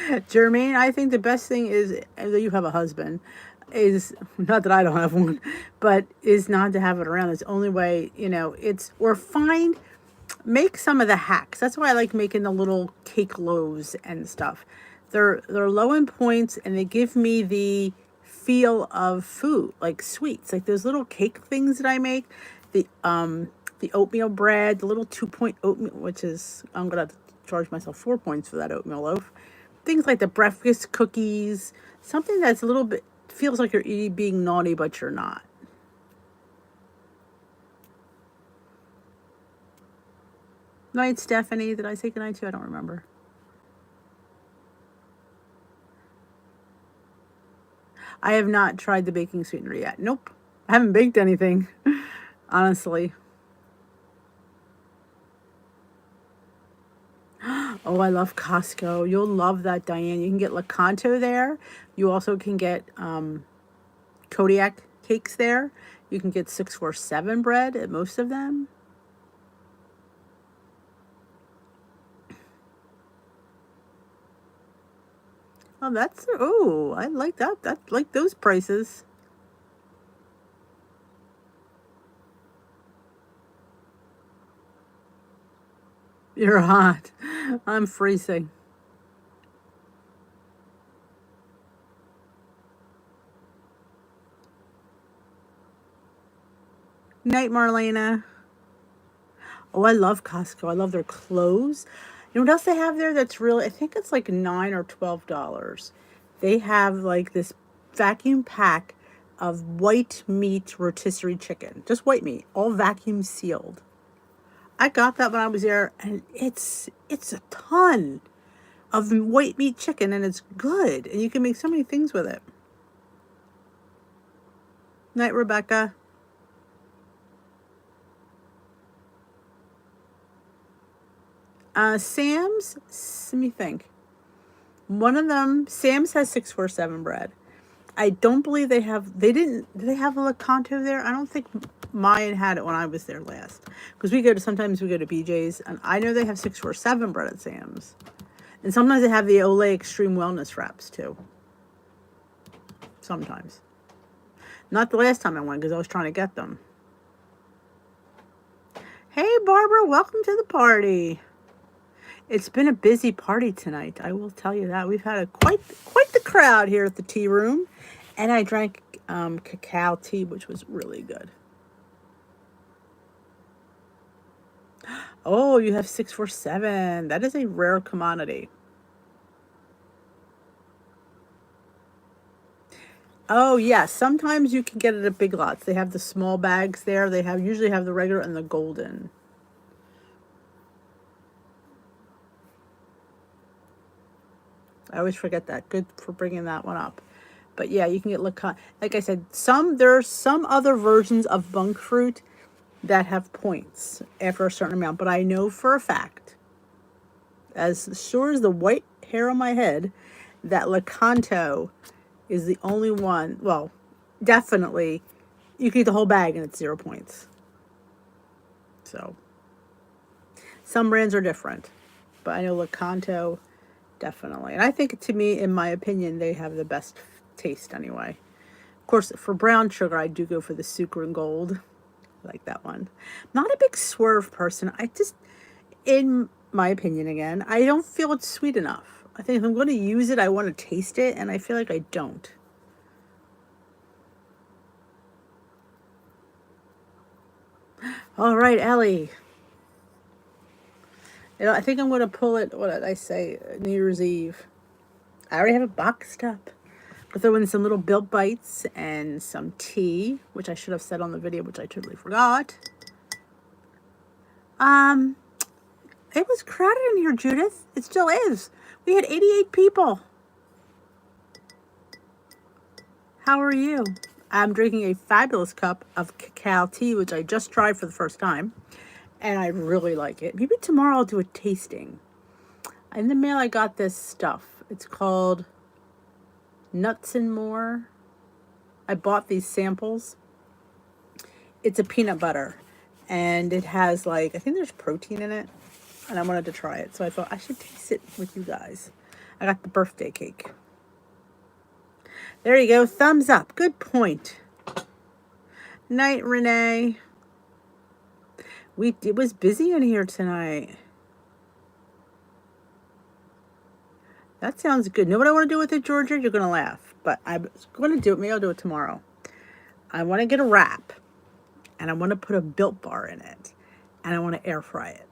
Jermaine, I think the best thing is that you have a husband. Is not that I don't have one, but is not to have it around. It's the only way, make some of the hacks. That's why I like making the little cake loaves and stuff. They're low in points and they give me the feel of food, like sweets, like those little cake things that I make. The oatmeal bread, the little 2-point oatmeal, which is I'm gonna have to charge myself 4 points for that oatmeal loaf. Things like the breakfast cookies, something that's a little bit feels like you're being naughty, but you're not. Night, Stephanie. Did I say goodnight to you? I don't remember. I have not tried the baking sweetener yet. Nope. I haven't baked anything, honestly. Oh, I love Costco. You'll love that, Diane. You can get Lakanto there. You also can get Kodiak cakes there. You can get 647 bread at most of them. Oh, that's, oh, I like that. That's like those prices. You're hot. I'm freezing. Night, Marlena. Oh, I love Costco. I love their clothes. You know what else they have there that's really, I think it's like $9 or $12. They have like this vacuum pack of white meat rotisserie chicken. Just white meat, all vacuum sealed. I got that when I was there, and it's a ton of white meat chicken, and it's good. And you can make so many things with it. Night, Rebecca. Sam's, let me think. One of them, Sam's has 647 bread. I don't believe they have, did they have a Lakanto there? I don't think mine had it when I was there last. Because sometimes we go to BJ's, and I know they have 647 bread at Sam's. And sometimes they have the Olay Extreme Wellness wraps too. Sometimes. Not the last time I went because I was trying to get them. Hey, Barbara, welcome to the party. It's been a busy party tonight. I will tell you that. We've had quite the crowd here at the tea room. And I drank cacao tea, which was really good. Oh, you have 647. That is a rare commodity. Oh, yes. Sometimes you can get it at Big Lots. They have the small bags there. They usually have the regular and the golden. I always forget that. Good for bringing that one up. But yeah, you can get like I said, there are some other versions of monk fruit that have points after a certain amount. But I know for a fact, as sure as the white hair on my head, that Lakanto is the only one. Well, definitely, you can eat the whole bag and it's 0 points. So some brands are different, but I know Lakanto definitely. And I think, to me, in my opinion, they have the best taste anyway. Of course, for brown sugar, I do go for the Sucre and Gold. I like that one. Not a big Swerve person. In my opinion again, I don't feel it's sweet enough. I think if I'm going to use it, I want to taste it, and I feel like I don't. All right, Ellie. I think I'm going to pull it, what did I say, New Year's Eve. I already have it boxed up. I'll throw in some little Built Bites and some tea, which I should have said on the video, which I totally forgot. It was crowded in here, Judith. It still is. We had 88 people. How are you? I'm drinking a fabulous cup of cacao tea, which I just tried for the first time. And I really like it. Maybe tomorrow I'll do a tasting. In the mail, I got this stuff. It's called Nuts and More. I bought these samples. It's a peanut butter. And it has I think there's protein in it. And I wanted to try it. So I thought I should taste it with you guys. I got the birthday cake. There you go. Thumbs up. Good point. Night, Renee. It was busy in here tonight. That sounds good. Know what I want to do with it, Georgia? You're going to laugh. But I'm going to do it. Maybe I'll do it tomorrow. I want to get a wrap. And I want to put a Built Bar in it. And I want to air fry it.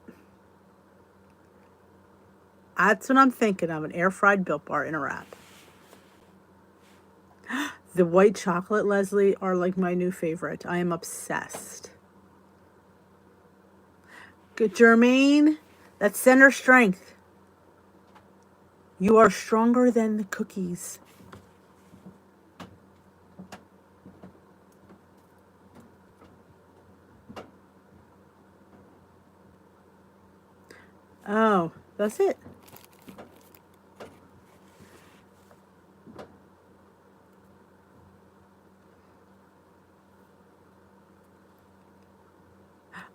That's what I'm thinking of. An air fried Built Bar in a wrap. The white chocolate, Leslie, are like my new favorite. I am obsessed. Good, Jermaine. That's center strength. You are stronger than the cookies. Oh, that's it.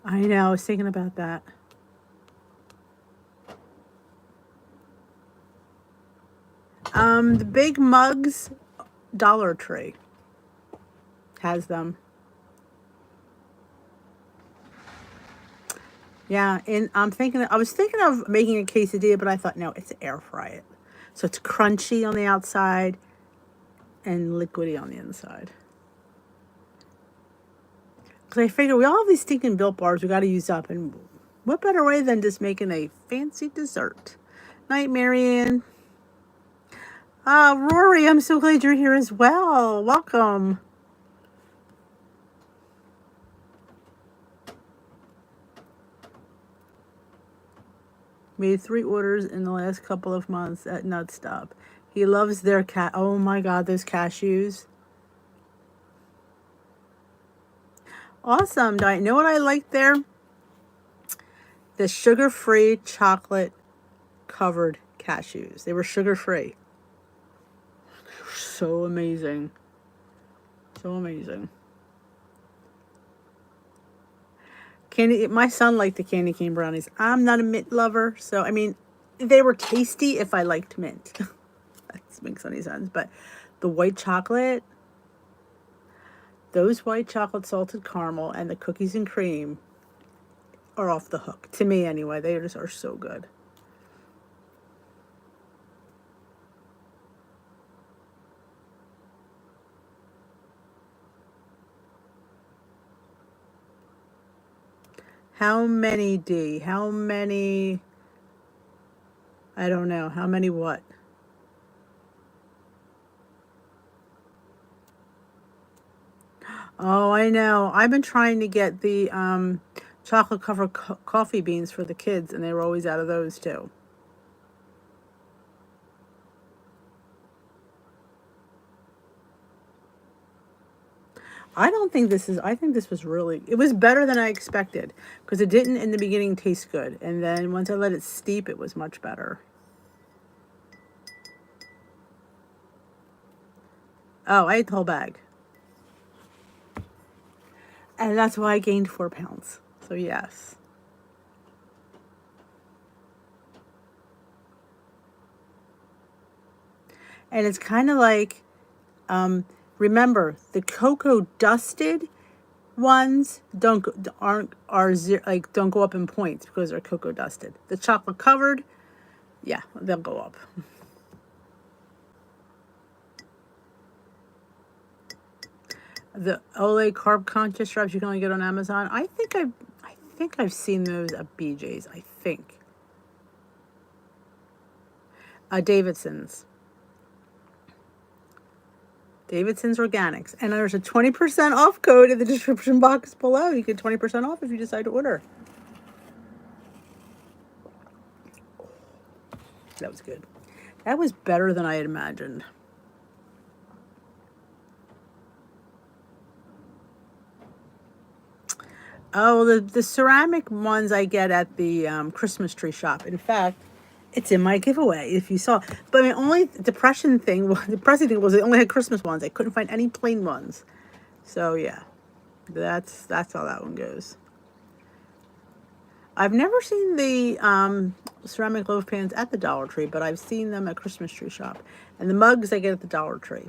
I know. I was thinking about that. The big mugs, Dollar Tree has them. Yeah, and I was thinking of making a quesadilla, but I thought, no, it's air fry it. So it's crunchy on the outside and liquidy on the inside. Because I figure we all have these stinking Built Bars we got to use up, and what better way than just making a fancy dessert? Night, Marianne. Rory, I'm so glad you're here as well. Welcome. Made 3 orders in the last couple of months at Nut Stop. He loves their oh my God, those cashews. Awesome. You know what I like there? The sugar-free chocolate covered cashews. They were sugar-free. So amazing. So amazing. My son liked the candy cane brownies. I'm not a mint lover, so I mean, they were tasty if I liked mint. That makes any sense. But the white chocolate, those white chocolate salted caramel and the cookies and cream are off the hook. To me anyway, they just are so good. How many D? How many? I don't know. How many what? Oh, I know. I've been trying to get the chocolate covered coffee beans for the kids, and they were always out of those too. I don't think this is, I think this was really, it was better than I expected because it didn't in the beginning taste good. And then once I let it steep, it was much better. Oh, I ate the whole bag. And that's why I gained 4 pounds. So yes. And it's kind of like, remember the cocoa dusted ones don't go up in points because they're cocoa dusted. The chocolate covered, yeah, they'll go up. The Olay carb conscious wraps you can only get on Amazon. I think I've seen those at BJ's. I think. Davidson's. Davidson's Organics. And there's a 20% off code in the description box below. You get 20% off if you decide to order. That was good. That was better than I had imagined. Oh, the ceramic ones I get at the Christmas tree shop. In fact, it's in my giveaway if you saw. But my only depressing thing was they only had Christmas ones. I couldn't find any plain ones. So yeah, that's how that one goes. I've never seen the ceramic loaf pans at the Dollar Tree, but I've seen them at Christmas tree shop. And the mugs I get at the Dollar Tree.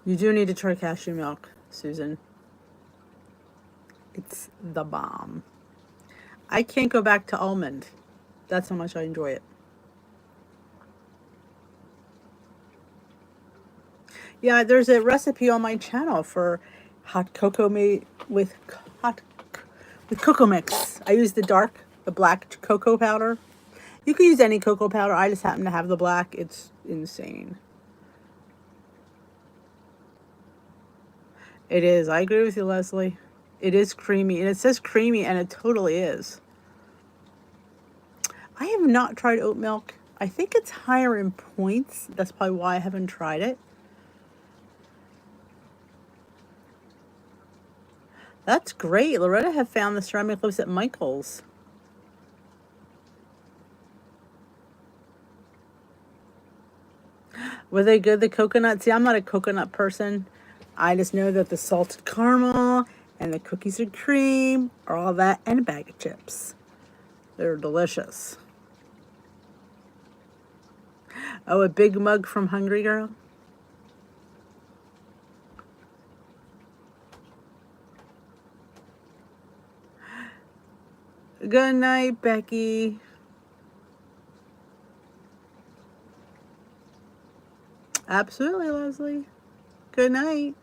You do need to try cashew milk, Susan. It's the bomb. I can't go back to almond. That's how much I enjoy it. Yeah, there's a recipe on my channel for hot cocoa made with cocoa mix. I use the black cocoa powder. You can use any cocoa powder. I just happen to have the black. It's insane. It is. I agree with you, Leslie. It is creamy, and it says creamy, and it totally is. I have not tried oat milk. I think it's higher in points. That's probably why I haven't tried it. That's great. Loretta have found the ceramic lips at Michael's. Were they good, the coconut? See, I'm not a coconut person. I just know that the salted caramel and the cookies and cream are all that, and a bag of chips. They're delicious. Oh, a big mug from Hungry Girl? Good night, Becky. Absolutely, Leslie. Good night.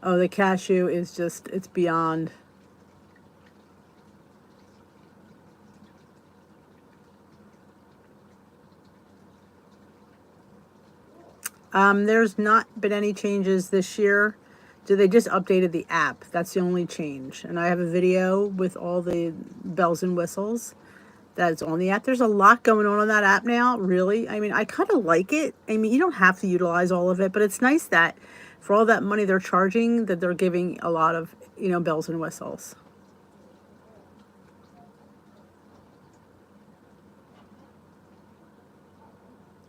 Oh, the cashew is just, it's beyond. There's not been any changes this year. They just updated the app. That's the only change. And I have a video with all the bells and whistles that's on the app. There's a lot going on that app now, really. I mean, I kind of like it. I mean, you don't have to utilize all of it, but it's nice that for all that money they're charging, that they're giving a lot of, bells and whistles.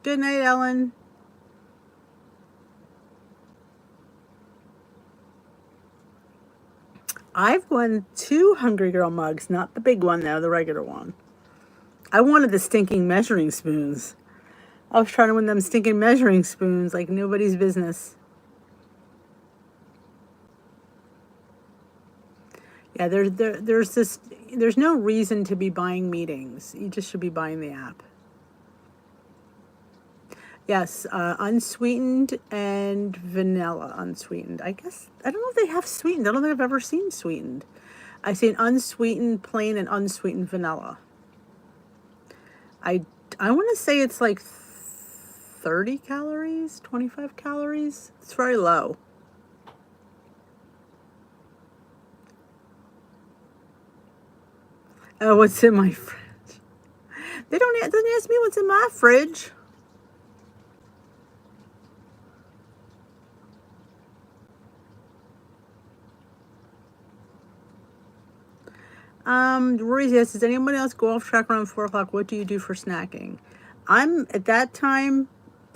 Good night, Ellen. I've won 2 Hungry Girl mugs, not the big one though, the regular one. I wanted the stinking measuring spoons. I was trying to win them stinking measuring spoons like nobody's business. Yeah, there's no reason to be buying meetings. You just should be buying the app. Yes, unsweetened and vanilla unsweetened. I guess, I don't know if they have sweetened. I don't think I've ever seen sweetened. I've seen unsweetened plain and unsweetened vanilla. I want to say it's like 30 calories, 25 calories. It's very low. Oh, what's in my fridge? Doesn't ask me what's in my fridge. Rory says, does anyone else go off track around 4 o'clock? What do you do for snacking? At that time,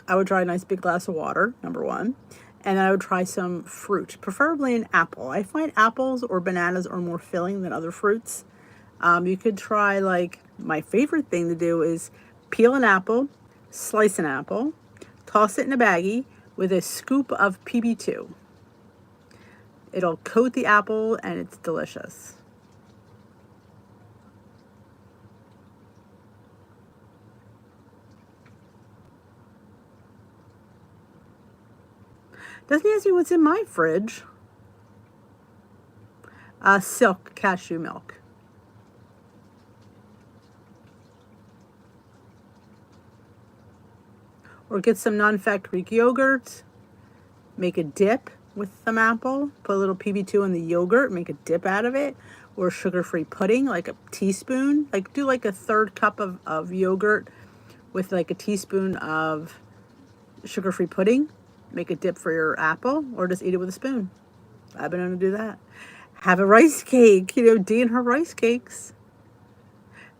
I would try a nice big glass of water, number one. And then I would try some fruit, preferably an apple. I find apples or bananas are more filling than other fruits. You could try, like, my favorite thing to do is peel an apple, slice an apple, toss it in a baggie with a scoop of PB2. It'll coat the apple and it's delicious. Doesn't ask me what's in my fridge. Silk cashew milk. Or get some non-fat Greek yogurt. Make a dip with some apple. Put a little PB2 in the yogurt. Make a dip out of it. Or sugar-free pudding, like a teaspoon. Like, do like a 1/3 cup of yogurt with like a teaspoon of sugar-free pudding. Make a dip for your apple, or just eat it with a spoon. I've been known to do that. Have a rice cake. Dee and her rice cakes.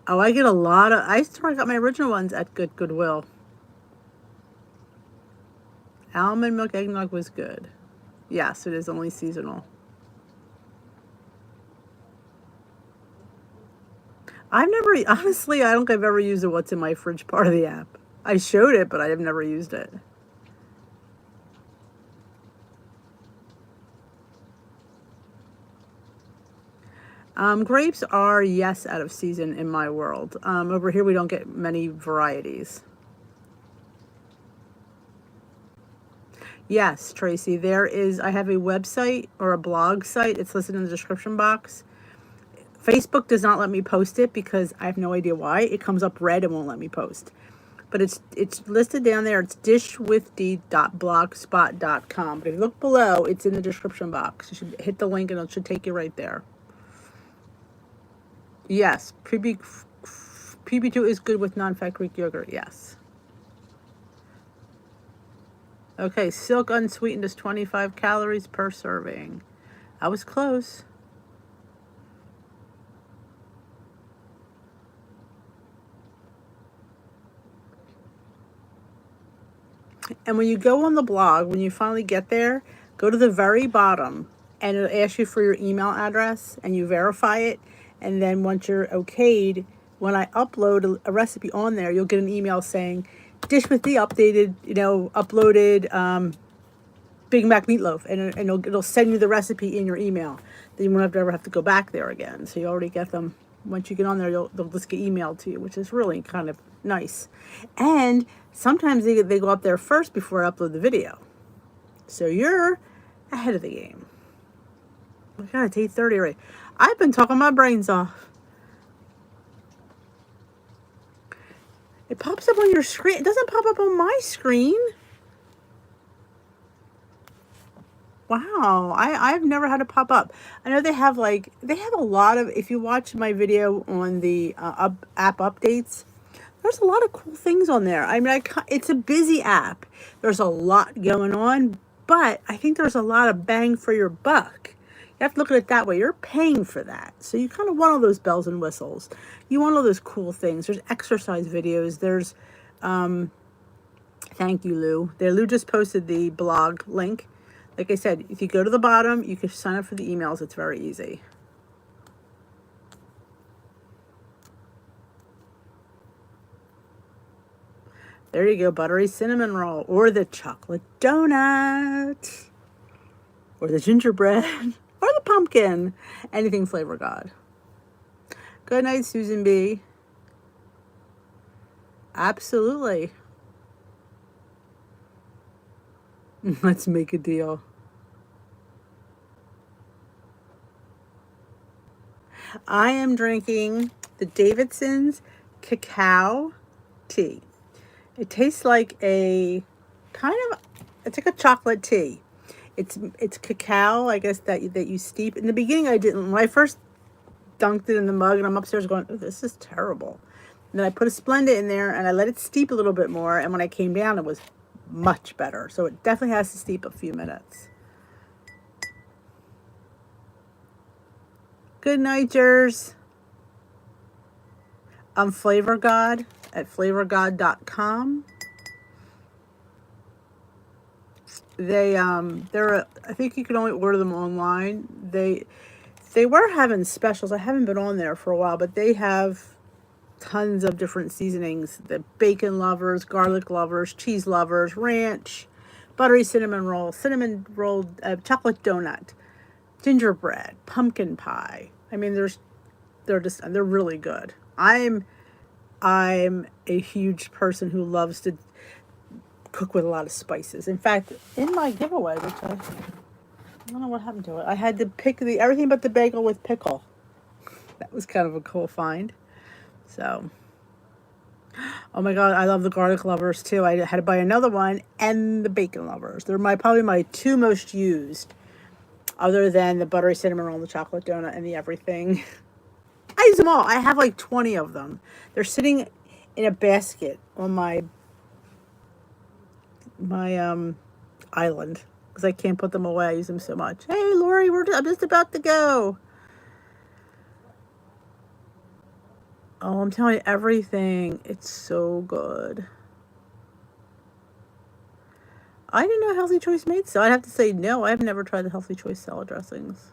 Oh, I get a lot of... I got my original ones at Goodwill. Almond milk eggnog was good. Yes, it is only seasonal. Honestly, I don't think I've ever used the what's in my fridge part of the app. I showed it, but I've never used it. Grapes are, yes, out of season in my world. Over here, we don't get many varieties. Yes, Tracy, I have a website or a blog site. It's listed in the description box. Facebook does not let me post it because I have no idea why. It comes up red and won't let me post. but it's listed down there. It's dishwithd.blogspot.com. But if you look below, it's in the description box. You should hit the link and it should take you right there. Yes, PB2 is good with non-fat Greek yogurt. Yes. Okay, silk unsweetened is 25 calories per serving. I was close. And when you go on the blog, when you finally get there, go to the very bottom and it'll ask you for your email address and you verify it. And then once you're okayed, when I upload a recipe on there, you'll get an email saying, dish with the updated, uploaded Big Mac meatloaf. And it'll send you the recipe in your email. Then you won't ever have to go back there again. So you already get them. Once you get on there, they'll just get emailed to you, which is really kind of nice. And sometimes they go up there first before I upload the video. So you're ahead of the game. Oh my God, it's 8:30 already. I've been talking my brains off. It pops up on your screen. It doesn't pop up on my screen. Wow, I've never had it pop up. I know they have a lot of, if you watch my video on the app updates, there's a lot of cool things on there. I mean, it's a busy app. There's a lot going on, but I think there's a lot of bang for your buck. You have to look at it that way. You're paying for that. So you kind of want all those bells and whistles. You want all those cool things. There's exercise videos. There's, thank you, Lou. Lou just posted the blog link. Like I said, if you go to the bottom, you can sign up for the emails. It's very easy. There you go, buttery cinnamon roll, or the chocolate donut, or the gingerbread, or the pumpkin. Anything flavor God. Good night, Susan B. Absolutely. Let's make a deal. I am drinking the Davidson's cacao tea. It tastes like it's like a chocolate tea. It's cacao, I guess, that you steep. In the beginning, I didn't. When I first dunked it in the mug, and I'm upstairs going, oh, this is terrible. And then I put a Splenda in there, and I let it steep a little bit more. And when I came down, it was much better. So it definitely has to steep a few minutes. Good night, Jers. I'm Flavor God at flavorgod.com. I think you can only order them online. They were having specials. I haven't been on there for a while, but they have tons of different seasonings. The bacon lovers, garlic lovers, cheese lovers, ranch, buttery cinnamon roll, chocolate donut, gingerbread, pumpkin pie. I mean, they're really good. I'm a huge person who loves to cook with a lot of spices. In fact, in my giveaway, which I don't know what happened to it, I had to pick everything but the bagel with pickle. That was kind of a cool find. So, oh my God, I love the garlic lovers too. I had to buy another one, and the bacon lovers. They're probably my two most used, other than the buttery cinnamon roll, the chocolate donut, and the everything. I use them all. I have like 20 of them. They're sitting in a basket on my island because I can't put them away. I use them so much. Hey, Lori, I'm just about to go. Oh, I'm telling you, everything. It's so good. I didn't know Healthy Choice made so. I'd have to say no. I've never tried the Healthy Choice salad dressings.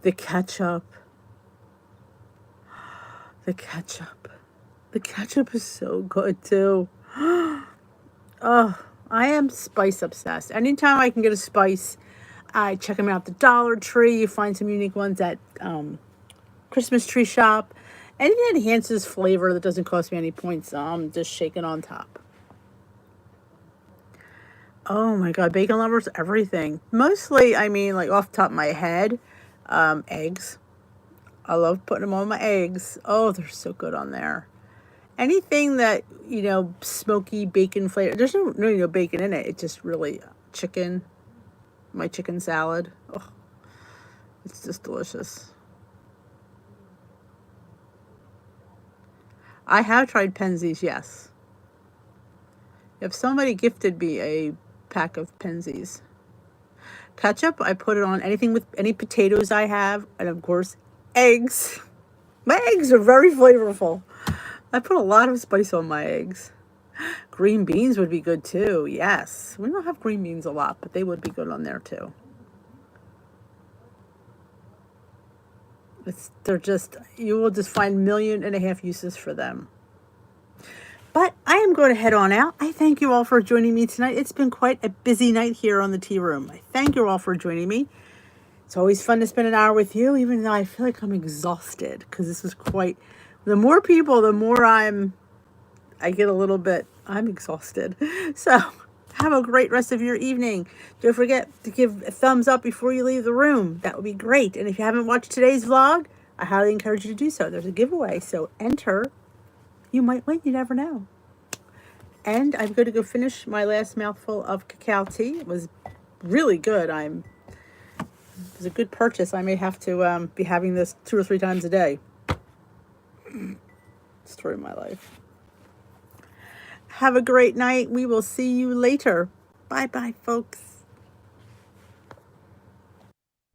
The ketchup. The ketchup. The ketchup is so good too. Oh, I am spice obsessed. Anytime I can get a spice, I check them out at the Dollar Tree. You find some unique ones at Christmas tree shop. Anything that enhances flavor that doesn't cost me any points, I'm just shaking on top. Oh my God, bacon lovers, everything. Mostly, I mean, like off the top of my head, eggs. I love putting them on my eggs. Oh, they're so good on there. Anything that, smoky bacon flavor. There's no bacon in it. It's just really chicken. My chicken salad. Oh, it's just delicious. I have tried Penzies, yes. If somebody gifted me a pack of Penzies. Ketchup, I put it on anything with any potatoes I have, and of course, eggs. My eggs are very flavorful. I put a lot of spice on my eggs. Green beans would be good too, yes. We don't have green beans a lot, but they would be good on there too. You will just find 1.5 million uses for them. But I am going to head on out. I thank you all for joining me tonight. It's been quite a busy night here on the tea room. I thank you all for joining me. It's always fun to spend an hour with you, even though I feel like I'm exhausted, because this was the more people, the more I'm exhausted. So have a great rest of your evening. Don't forget to give a thumbs up before you leave the room. That would be great. And if you haven't watched today's vlog, I highly encourage you to do so. There's a giveaway, so enter. You might win, you never know. And I'm going to go finish my last mouthful of cacao tea. It was really good. It was a good purchase. I may have to be having this 2 or 3 times a day. Story of my life. Have a great night. We will see you later. Bye-bye, folks.